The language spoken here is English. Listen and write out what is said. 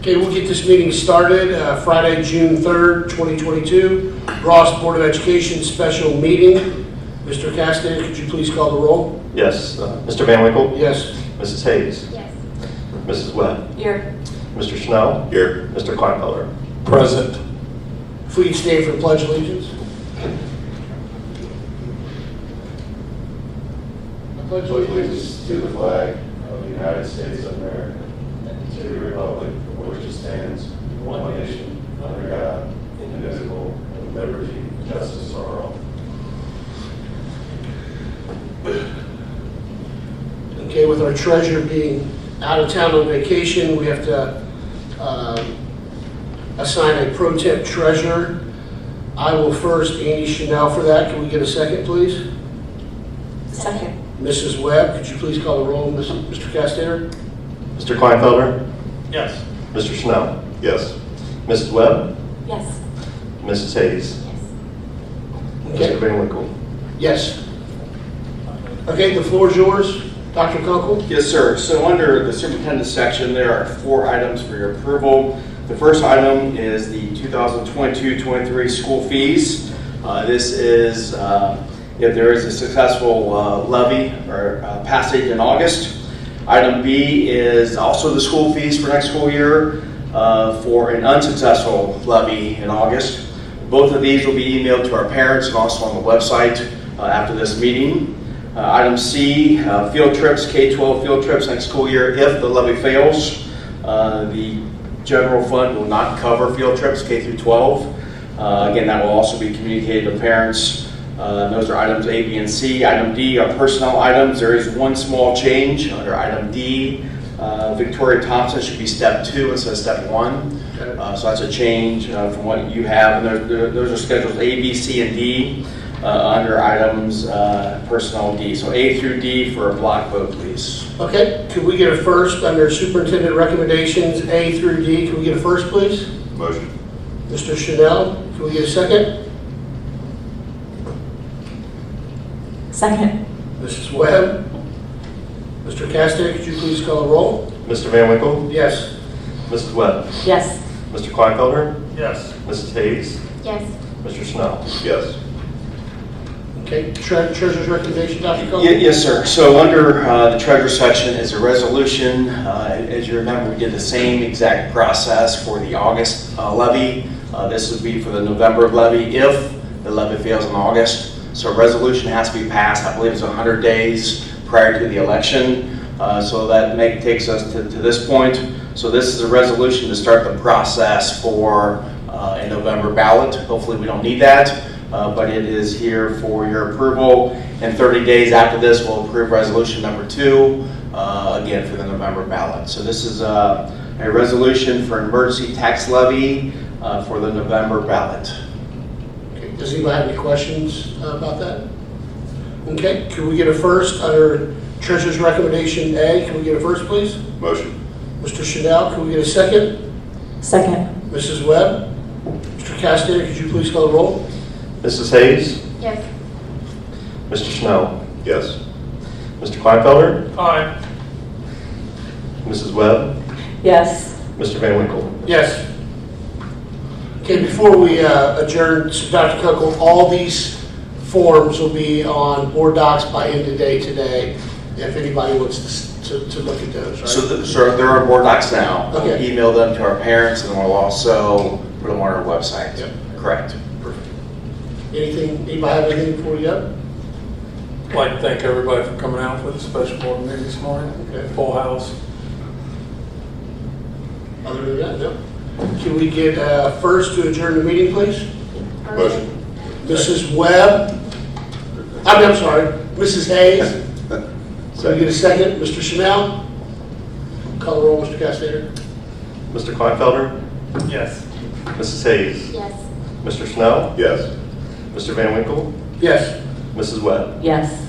Okay, we'll get this meeting started. Friday, June 3rd, 2022. Ross Board of Education special meeting. Mr. Castaner, could you please call the roll? Yes. Mr. Van Winkle? Yes. Mrs. Hayes? Yes. Mrs. Webb? Here. Mr. Schnell? Here. Mr. Kleinfelder? Present. If we could stand for the Pledge of Allegiance. I pledge Allegiance to the flag of the United States of America and to the republic for which it stands, one nation, under God, indivisible, with liberty and justice for all. Okay, with our treasurer being out of town on vacation, we have to assign a pro temp treasurer. I will first, Andy Chanel for that. Can we get a second, please? Second. Mrs. Webb, could you please call the roll, Mr. Castaner? Mr. Kleinfelder? Yes. Mr. Schnell? Yes. Mrs. Webb? Yes. Mrs. Hayes? Yes. Okay. Mr. Van Winkle? Yes. Okay, the floor is yours. Dr. Kunkel? Yes, sir. So under the superintendent section, there are 4 items for your approval. The first item is the 2022-23 school fees. This is if there is a successful levy or passage in August. Item B is also the school fees for next school year for an unsuccessful levy in August. Both of these will be emailed to our parents and also on the website after this meeting. Item C, field trips, K-12 field trips next school year. If the levy fails, the general fund will not cover field trips K through 12. Again, that will also be communicated to parents. Those are items A, B, and C. Item D are personnel items. There is one small change under item D. Victoria Thompson should be step 2 instead of step 1. So that's a change from what you have. And those are schedules A, B, C, and D under items personnel D. So A through D for a block vote, please. Okay, could we get a first under superintendent recommendations A through D? Can we get a first, please? Motion. Mr. Chanel, can we get a second? Second. Mrs. Webb? Mr. Castaner, could you please call the roll? Mr. Van Winkle? Yes. Mrs. Webb? Yes. Mr. Kleinfelder? Yes. Mrs. Hayes? Yes. Mr. Schnell? Yes. Okay, treasurer's recommendation, Dr. Kunkel? Yes, sir. So under the treasurer section is a resolution. As you remember, we did the same exact process for the August levy. This would be for the November levy if the levy fails in August. So a resolution has to be passed, I believe it's 100 days prior to the election. So that takes us to this point. So this is a resolution to start the process for a November ballot. Hopefully we don't need that. But it is here for your approval. And 30 days after this, we'll approve resolution number 2, again for the November ballot. So this is a resolution for emergency tax levy for the November ballot. Okay, does anybody have any questions about that? Okay, can we get a first under treasurer's recommendation A? Can we get a first, please? Motion. Mr. Chanel, can we get a second? Second. Mrs. Webb? Mr. Castaner, could you please call the roll? Mrs. Hayes? Yes. Mr. Schnell? Yes. Mr. Kleinfelder? Aye. Mrs. Webb? Yes. Mr. Van Winkle? Yes. Okay, before we adjourn, so Dr. Kunkel, all these forms will be on board docs by end of day today, if anybody wants to look at those, right? So they're on board docs now. We'll Okay. email them to our parents, and we'll also put them on our website. Yep. Correct. Perfect. Anybody have anything before you go? I'd like to thank everybody for coming out for the special board meeting this morning. Okay. Full house. Other than that, no. Can we get first to adjourn the meeting, please? Motion. Mrs. Webb? I'm sorry, Mrs. Hayes? Can we get a second? Mr. Chanel? Call the roll, Mr. Castaner. Mr. Kleinfelder? Yes. Mrs. Hayes? Yes. Mr. Schnell? Yes. Mr. Van Winkle? Yes. Mrs. Webb? Yes.